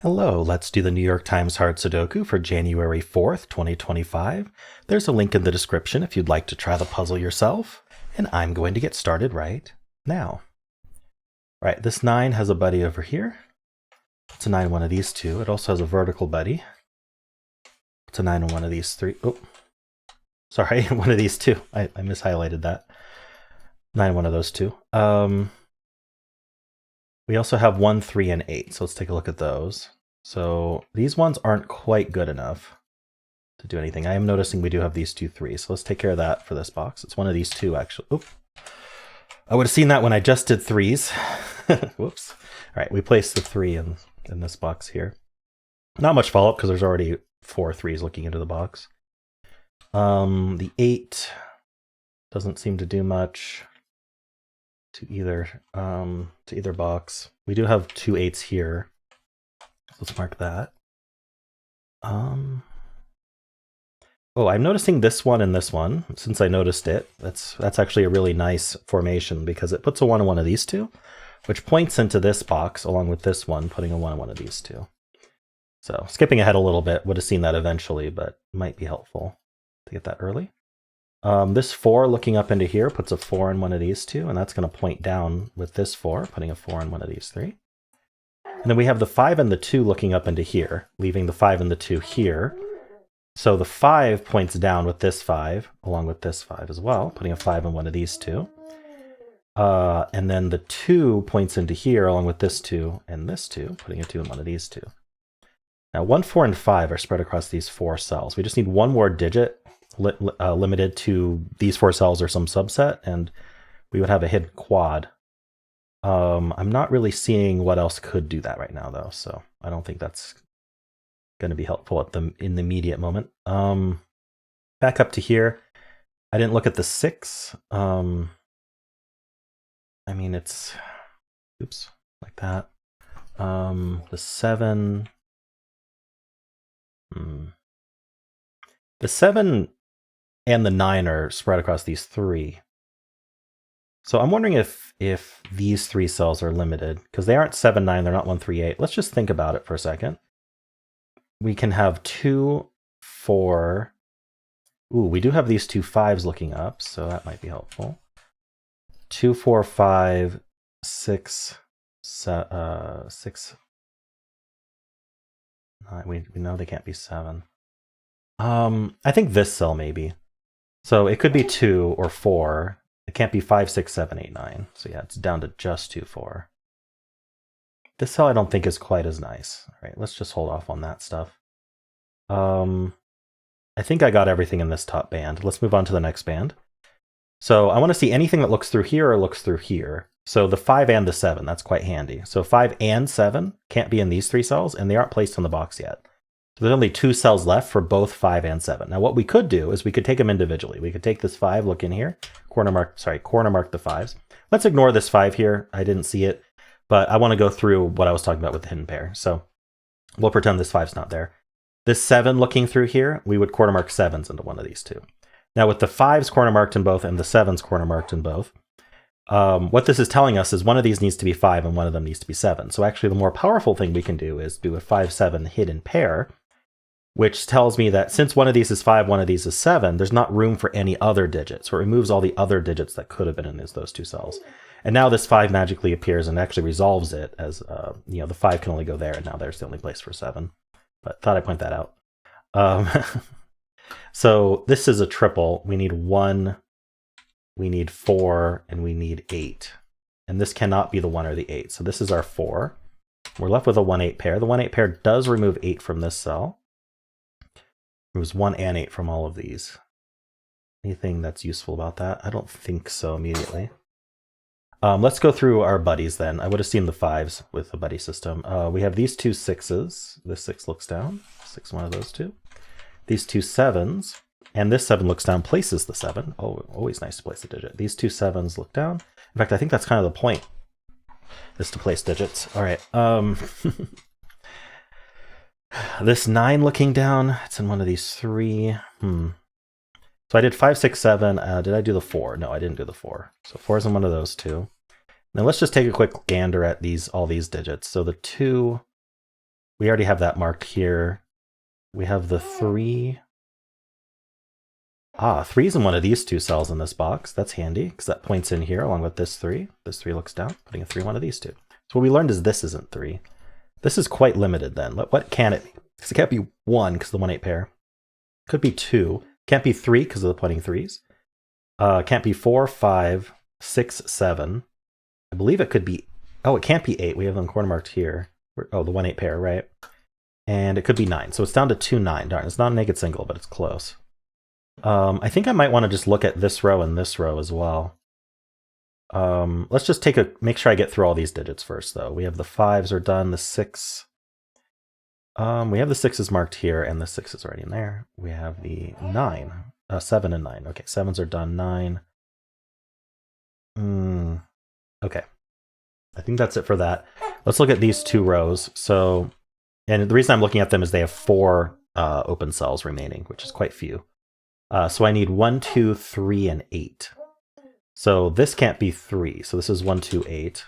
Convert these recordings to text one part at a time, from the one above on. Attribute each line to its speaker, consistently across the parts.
Speaker 1: Hello, let's do the New York Times Hard Sudoku for January 4th, 2025. There's a link in the description if you'd like to try the puzzle yourself, and I'm going to get started right now. All right, this 9 has a buddy over here. It's a 9 in one of these two. It also has a vertical buddy. It's a 9 in one of these three. Oh, sorry, one of these two. I mishighlighted that. 9 in one of those two. We also have 1, 3, and 8, so let's take a look at those. So these ones aren't quite good enough to do anything. I am noticing we do have these 2, 3, so let's take care of that for this box. It's one of these two, actually. Oop. I would have seen that when I just did 3s. Whoops. All right, we placed the 3 in this box here. Not much follow-up because there's already 4 3s looking into the box. The 8 doesn't seem to do much to either box. We do have 2 8s here. Let's mark that. Oh, I'm noticing this one and this one. Since I noticed it, that's actually a really nice formation because it puts a 1 in one of these two, which points into this box along with this one, putting a 1 in one of these two. So skipping ahead a little bit, would have seen that eventually, but might be helpful to get that early. This 4 looking up into here puts a 4 in one of these two, and that's going to point down with this 4, putting a 4 in one of these 3. And then we have the 5 and the 2 looking up into here, leaving the 5 and the 2 here. So the 5 points down with this 5, along with this 5 as well, putting a 5 in one of these two. And then the 2 points into here, along with this 2 and this 2, putting a 2 in one of these two. Now 1, 4, and 5 are spread across these 4 cells. We just need one more digit limited to these 4 cells or some subset, and we would have a hidden quad. I'm not really seeing what else could do that right now, though, so I don't think that's going to be helpful in the immediate moment. Back up to here. I didn't look at the 6. I mean, it's... Oops, like that. The 7... The 7 and the 9 are spread across these 3. So I'm wondering if these 3 cells are limited, because they aren't 7, 9, they're not 1, 3, 8. Let's just think about it for a second. We can have 2, 4. Ooh, we do have these 2 5s looking up, so that might be helpful. 2, 4, 5, 6, 6. 9. We know they can't be 7. I think this cell maybe. So it could be 2 or 4. It can't be 5, 6, 7, 8, 9. So yeah, it's down to just 2, 4. This cell I don't think is quite as nice. All right, let's just hold off on that stuff. I think I got everything in this top band. Let's move on to the next band. So I want to see anything that looks through here or looks through here. So the 5 and the 7, that's quite handy. So 5 and 7 can't be in these 3 cells, and they aren't placed in the box yet. So there's only 2 cells left for both 5 and 7. Now what we could do is we could take them individually. We could take this 5, look in here, corner mark the 5s. Let's ignore this 5 here. I didn't see it, but I want to go through what I was talking about with the hidden pair. So we'll pretend this 5's not there. This 7 looking through here, we would corner mark 7s into one of these two. Now with the 5s corner marked in both and the 7s corner marked in both, what this is telling us is one of these needs to be 5 and one of them needs to be 7. So actually the more powerful thing we can do is do a 5-7 hidden pair, which tells me that since one of these is 5, one of these is 7, there's not room for any other digit. So it removes all the other digits that could have been in those 2 cells. And now this 5 magically appears and actually resolves it as, the 5 can only go there, and now there's the only place for 7. But thought I'd point that out. So this is a triple. We need 1, we need 4, and we need 8. And this cannot be the 1 or the 8. So this is our 4. We're left with a 1-8 pair. The 1-8 pair does remove 8 from this cell. Removes 1 and 8 from all of these. Anything that's useful about that? I don't think so immediately. Let's go through our buddies then. I would have seen the 5s with the buddy system. We have these 2 6s. This 6 looks down. 6 one of those 2. These 2 7s. And this 7 looks down, places the 7. Oh, always nice to place a digit. These 2 7s look down. In fact, I think that's kind of the point, is to place digits. All right. This 9 looking down, it's in one of these 3. So I did 5, 6, 7. Did I do the 4? No, I didn't do the 4. So 4 is in one of those 2. Now let's just take a quick gander at all these digits. So the 2 We already have that marked here. We have the 3. Ah, 3's in one of these 2 cells in this box. That's handy, because that points in here along with this 3. This 3 looks down, putting a 3 in one of these 2. So what we learned is this isn't 3. This is quite limited then. What can it be? Because it can't be 1 because of the 1-8 pair. Could be 2. Can't be 3 because of the pointing 3's. Can't be 4, 5, 6, 7. I believe it could be... Oh, it can't be 8. We have them corner marked here. Oh, the 1-8 pair, right? And it could be 9. So it's down to 2, 9. Darn, it's not a naked single, but it's close. I think I might want to just look at this row and this row as well. Let's just make sure I get through all these digits first, though. We have the 5s are done, the 6. We have the 6s marked here, and the 6 is already in there. We have the 9, 7 and 9. Okay, 7s are done, 9. Okay. I think that's it for that. Let's look at these 2 rows. So, and the reason I'm looking at them is they have 4 open cells remaining, which is quite few. So I need 1, 2, 3, and 8. So this can't be 3. So this is 1, 2, 8.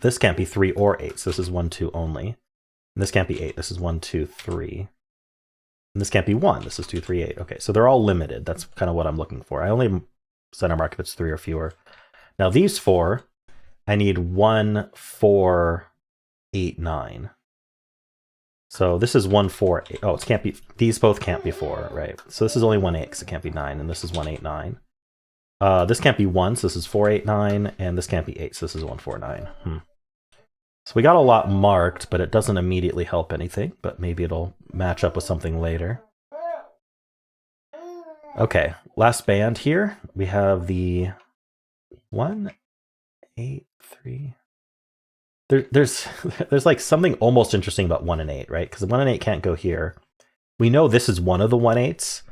Speaker 1: This can't be 3 or 8. So this is 1, 2 only. And this can't be 8. This is 1, 2, 3. And this can't be 1. This is 2, 3, 8. Okay, so they're all limited. That's kind of what I'm looking for. I only center mark if it's 3 or fewer. Now these 4, I need 1, 4, 8, 9. So this is 1, 4, 8. Oh, it can't be. These both can't be 4, right? So this is only 1, 8 because it can't be 9, and this is 1, 8, 9. This can't be 1, so this is 4, 8, 9, and this can't be 8, so this is 1, 4, 9. So we got a lot marked, but it doesn't immediately help anything. But maybe it'll match up with something later. Okay, last band here. We have the 1, 8, 3. There's like something almost interesting about 1 and 8, right? Because the 1 and 8 can't go here. We know this is one of the 1/8s.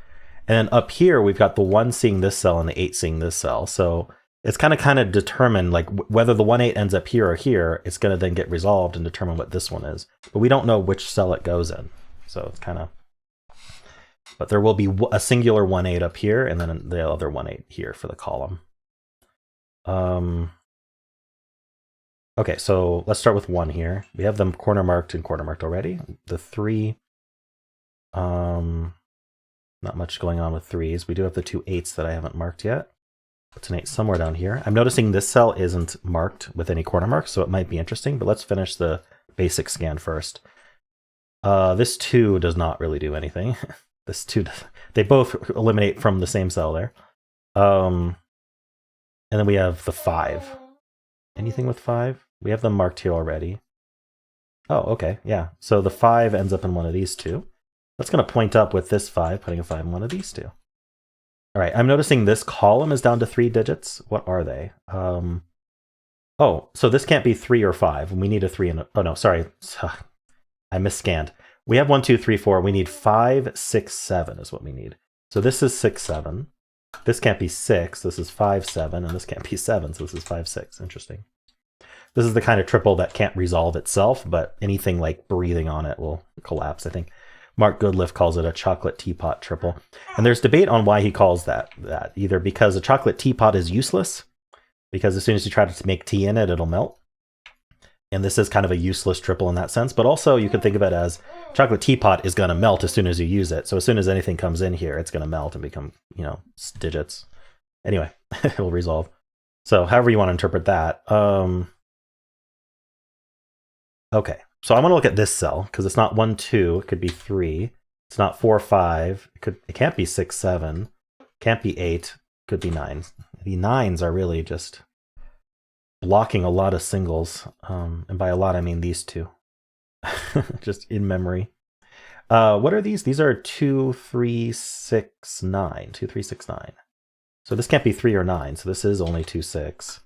Speaker 1: And then up here, we've got the 1 seeing this cell and the 8 seeing this cell. So it's kind of determined, like whether the 1/8 ends up here or here, it's going to then get resolved and determine what this one is. But we don't know which cell it goes in. So it's kind of... But there will be a singular 1/8 up here, and then the other 1/8 here for the column. Okay, so let's start with 1 here. We have them corner marked and corner marked already. The 3, not much going on with 3s. We do have the 2 8s that I haven't marked yet. It's an 8 somewhere down here. I'm noticing this cell isn't marked with any corner marks, so it might be interesting, but let's finish the basic scan first. This 2 does not really do anything. This 2, they both eliminate from the same cell there. And then we have the 5. Anything with 5? We have them marked here already. Oh, okay, yeah. So the 5 ends up in one of these 2. That's going to point up with this 5, putting a 5 in one of these 2. All right, I'm noticing this column is down to 3 digits. What are they? Oh, so this can't be 3 or 5. And we need a 3 and a... Oh, no, sorry. I misscanned. We have 1, 2, 3, 4. We need 5, 6, 7 is what we need. So this is 6, 7. This can't be 6. This is 5, 7. And this can't be 7. So this is 5, 6. Interesting. This is the kind of triple that can't resolve itself, but anything like breathing on it will collapse, I think. Mark Goodliff calls it a chocolate teapot triple. And there's debate on why he calls that. Either because a chocolate teapot is useless, because as soon as you try to make tea in it, it'll melt. And this is kind of a useless triple in that sense. But also you could think of it as chocolate teapot is going to melt as soon as you use it. So as soon as anything comes in here, it's going to melt and become, digits. Anyway, it'll resolve. So however you want to interpret that. Okay, so I want to look at this cell because it's not 1, 2. It could be 3. It's not 4, 5. It can't be 6, 7. Can't be 8. Could be 9. The 9s are really just blocking a lot of singles, and by a lot I mean these 2, just in memory. What are these? These are 2, 3, 6, 9. 2, 3, 6, 9. So this can't be 3 or 9. So this is only 2, 6.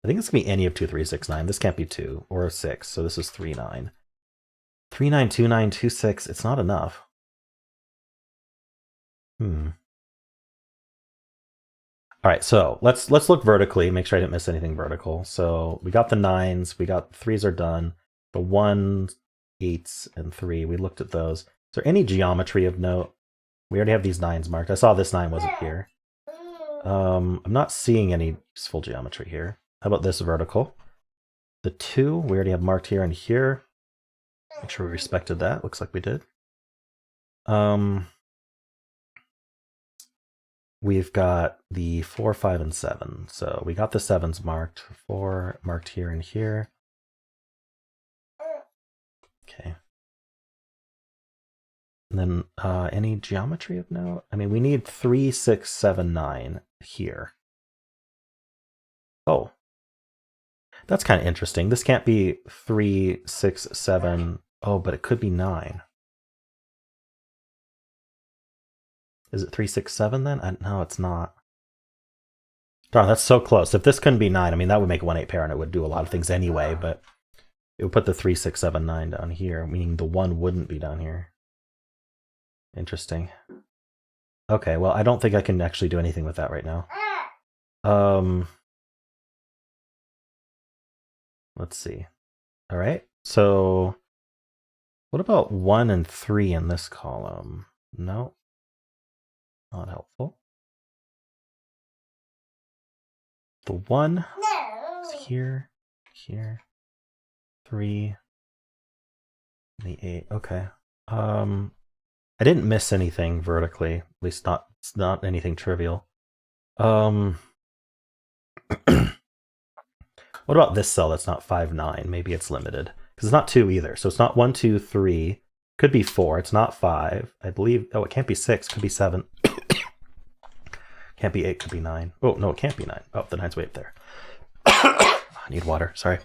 Speaker 1: I think this can be any of 2, 3, 6, 9. This can't be 2 or 6. So this is 3, 9. 3, 9, 2, 9, 2, 6. It's not enough. All right, so let's look vertically, make sure I didn't miss anything vertical. So we got the 9s, we got 3s are done, the 1s, 8s, and 3. We looked at those. Is there any geometry of note? We already have these 9s marked. I saw this 9 wasn't here. I'm not seeing any useful geometry here. How about this vertical? The 2, we already have marked here and here. Make sure we respected that. Looks like we did. We've got the 4, 5, and 7. So we got the 7s marked. 4 marked here and here. Okay. And then any geometry of note? I mean, we need 3, 6, 7, 9 here. Oh. That's kind of interesting. This can't be 3, 6, 7. Oh, but it could be 9. Is it 3, 6, 7 then? No, it's not. Darn, that's so close. If this couldn't be 9, I mean, that would make a 1, 8 pair and it would do a lot of things anyway, but it would put the 3, 6, 7, 9 down here, meaning the 1 wouldn't be down here. Interesting. Okay, well, I don't think I can actually do anything with that right now. Let's see. All right, so what about 1 and 3 in this column? No, not helpful. The 1 is here, here, 3, the 8. Okay. I didn't miss anything vertically, at least not anything trivial. What about this cell that's not 5, 9? Maybe it's limited. Because it's not 2 either. So it's not 1, 2, 3. Could be 4. It's not 5. I believe. Oh, it can't be 6. Could be 7. Can't be 8. Could be 9. Oh, no, it can't be 9. Oh, the 9's way up there. I need water. Sorry.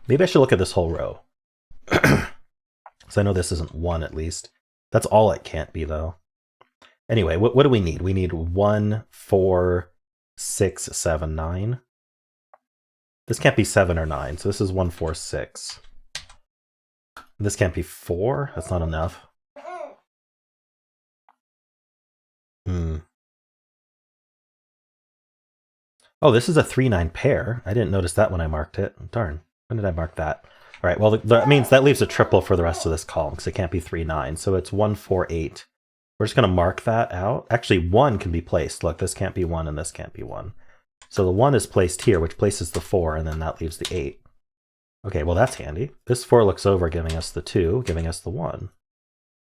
Speaker 1: Maybe I should look at this whole row. Because I know this isn't 1 at least. That's all it can't be, though. Anyway, what do we need? We need 1, 4, 6, 7, 9. This can't be 7 or 9, so this is 1, 4, 6. This can't be 4. That's not enough. Oh, this is a 3, 9 pair. I didn't notice that when I marked it. Darn. When did I mark that? All right, well, that means that leaves a triple for the rest of this column because it can't be 3, 9. So it's 1, 4, 8. We're just going to mark that out. Actually, 1 can be placed. Look, this can't be 1 and this can't be 1. So the 1 is placed here, which places the 4, and then that leaves the 8. Okay, well, that's handy. This 4 looks over, giving us the 2, giving us the 1.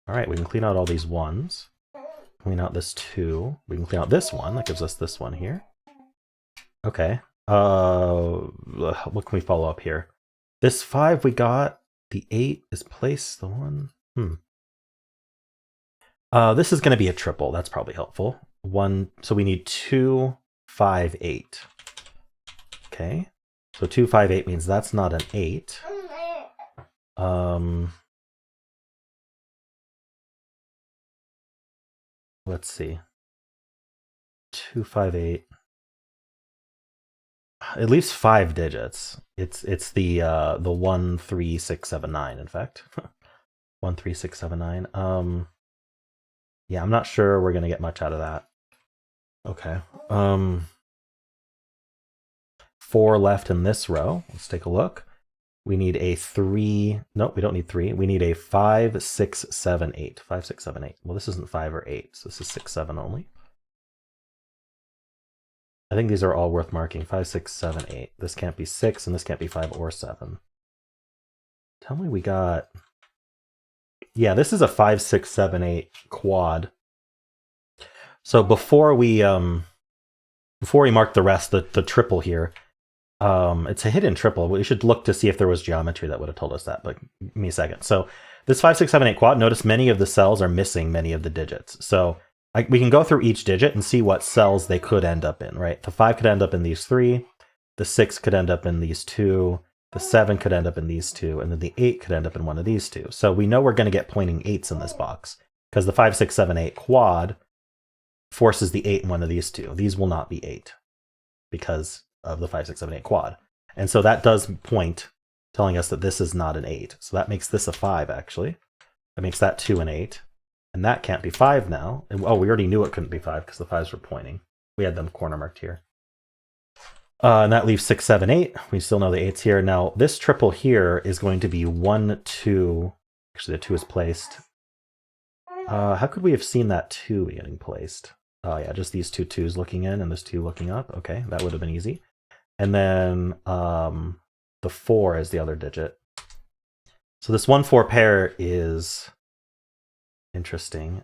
Speaker 1: All right, we can clean out all these 1s. Clean out this 2. We can clean out this 1. That gives us this 1 here. Okay. What can we follow up here? This 5 we got. The 8 is placed. The 1. This is going to be a triple. That's probably helpful. 1. So we need 2, 5, 8. Okay. So 2, 5, 8 means that's not an 8. Let's see. 2, 5, 8. It leaves 5 digits. It's the 1, 3, 6, 7, 9. In fact, 1, 3, 6, 7, 9. Yeah, I'm not sure we're gonna get much out of that. Okay. 4 left in this row. Let's take a look. We need a 3. Nope, we don't need 3. We need a 5, 6, 7, 8. 5, 6, 7, 8. Well, this isn't 5 or 8, so this is 6, 7 only. I think these are all worth marking. 5, 6, 7, 8. This can't be 6, and this can't be 5 or 7. Tell me we got... Yeah, this is a 5, 6, 7, 8 quad. So before we mark the rest, the triple here, it's a hidden triple. We should look to see if there was geometry that would have told us that, but give me a second. So this 5, 6, 7, 8 quad, notice many of the cells are missing many of the digits. So we can go through each digit and see what cells they could end up in, right? The 5 could end up in these 3, the 6 could end up in these 2, the 7 could end up in these 2, and then the 8 could end up in one of these 2. So we know we're going to get pointing 8s in this box, because the 5, 6, 7, 8 quad forces the 8 in one of these 2. These will not be 8, because of the 5, 6, 7, 8 quad. And so that does point, telling us that this is not an 8. So that makes this a 5, actually. That makes that 2 and 8. And that can't be 5 now. And, oh, we already knew it couldn't be 5 because the 5s were pointing. We had them corner marked here. And that leaves 6, 7, 8. We still know the 8's here. Now, this triple here is going to be 1, 2. Actually, the 2 is placed. How could we have seen that 2 getting placed? Oh, yeah, just these two 2s looking in and this 2 looking up. Okay, that would have been easy. And then the 4 is the other digit. So this 1-4 pair is interesting.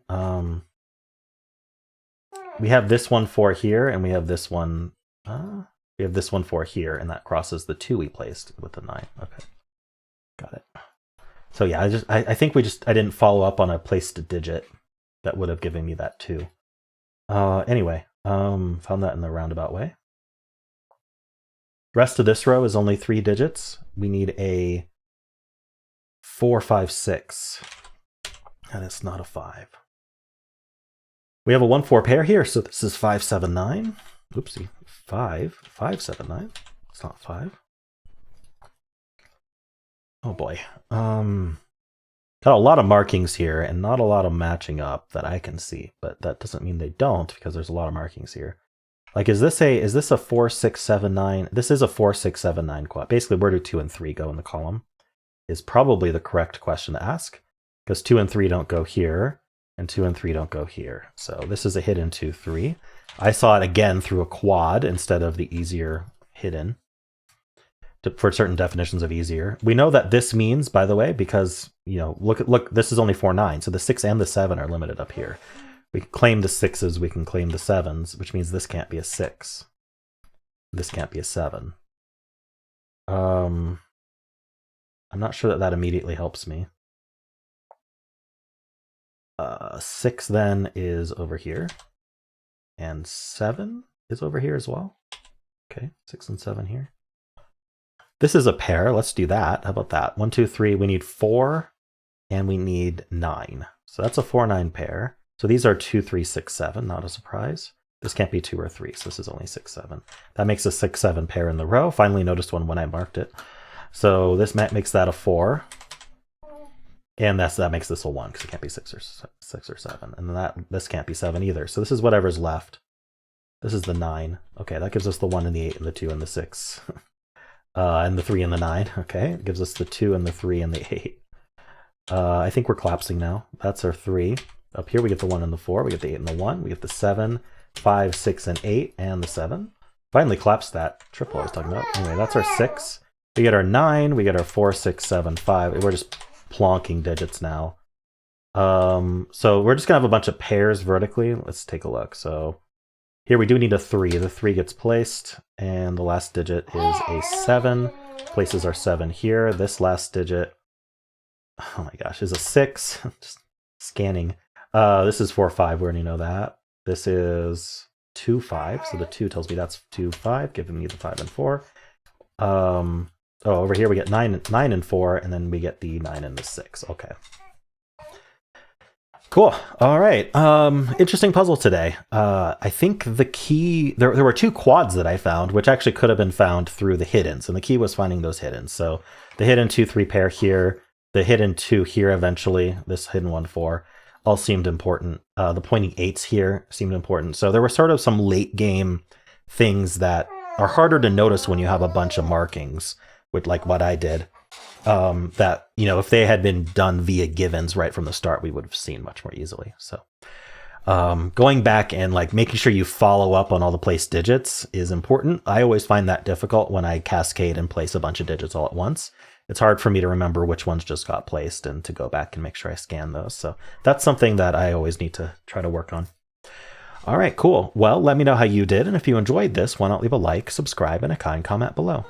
Speaker 1: We have this 1-4 here, and we have this one. We have this 1-4 here, and that crosses the 2 we placed with the 9. Okay, got it. So yeah, I think I didn't follow up on a placed digit that would have given me that 2. Anyway, found that in the roundabout way. Rest of this row is only 3 digits. We need a 4, 5, 6. And it's not a 5. We have a 1-4 pair here, so this is 5, 7, 9. Oopsie. 5, 5, 7, 9. It's not 5. Oh boy. Got a lot of markings here and not a lot of matching up that I can see, but that doesn't mean they don't because there's a lot of markings here. Like, is this a 4, 6, 7, 9? This is a 4, 6, 7, 9 quad. Basically, where do 2 and 3 go in the column is probably the correct question to ask, because 2 and 3 don't go here, and 2 and 3 don't go here. So this is a hidden 2, 3. I saw it again through a quad instead of the easier hidden for certain definitions of easier. We know that this means, by the way, because, you know, look, this is only 4, 9. So the 6 and the 7 are limited up here. We can claim the 6s, we can claim the 7s, which means this can't be a 6. This can't be a 7. I'm not sure that immediately helps me. 6 then is over here. And 7 is over here as well. Okay, 6 and 7 here. This is a pair. Let's do that. How about that? 1, 2, 3. We need 4 and we need 9. So that's a 4, 9 pair. So these are 2, 3, 6, 7. Not a surprise. This can't be 2 or 3. So this is only 6, 7. That makes a 6, 7 pair in the row. Finally noticed one when I marked it. So this makes that a 4. And that makes this a 1 because it can't be 6 or 7. And then this can't be 7 either. So this is whatever's left. This is the 9. Okay, that gives us the 1 and the 8 and the 2 and the 6. And the 3 and the 9. Okay, it gives us the 2 and the 3 and the 8. I think we're collapsing now. That's our 3. Up here we get the 1 and the 4. We get the 8 and the 1. We get the 7, 5, 6, and 8, and the 7. Finally collapsed that triple I was talking about. Anyway, that's our 6. We get our 9. We get our 4, 6, 7, 5. We're just plonking digits now. So we're just gonna have a bunch of pairs vertically. Let's take a look. So here we do need a 3. The 3 gets placed, and the last digit is a 7. Places our 7 here. This last digit, oh my gosh, is a 6. Just scanning. This is 4, 5. We already know that. This is 2, 5. So the 2 tells me that's 2, 5, giving me the 5 and 4. Over here we get 9 and 4, and then we get the 9 and the 6. Okay. Cool. All right. Interesting puzzle today. I think the key, there were 2 quads that I found, which actually could have been found through the hiddens, and the key was finding those hiddens. So the hidden 2, 3 pair here, the hidden 2 here eventually, this hidden 1, 4, all seemed important. The pointing 8s here seemed important. So there were sort of some late game things that are harder to notice when you have a bunch of markings, with like what I did. That, you know, if they had been done via givens right from the start, we would have seen much more easily. So going back and like making sure you follow up on all the placed digits is important. I always find that difficult when I cascade and place a bunch of digits all at once. It's hard for me to remember which ones just got placed and to go back and make sure I scan those. So that's something that I always need to try to work on. All right, cool. Well, let me know how you did. And if you enjoyed this, why not leave a like, subscribe, and a kind comment below.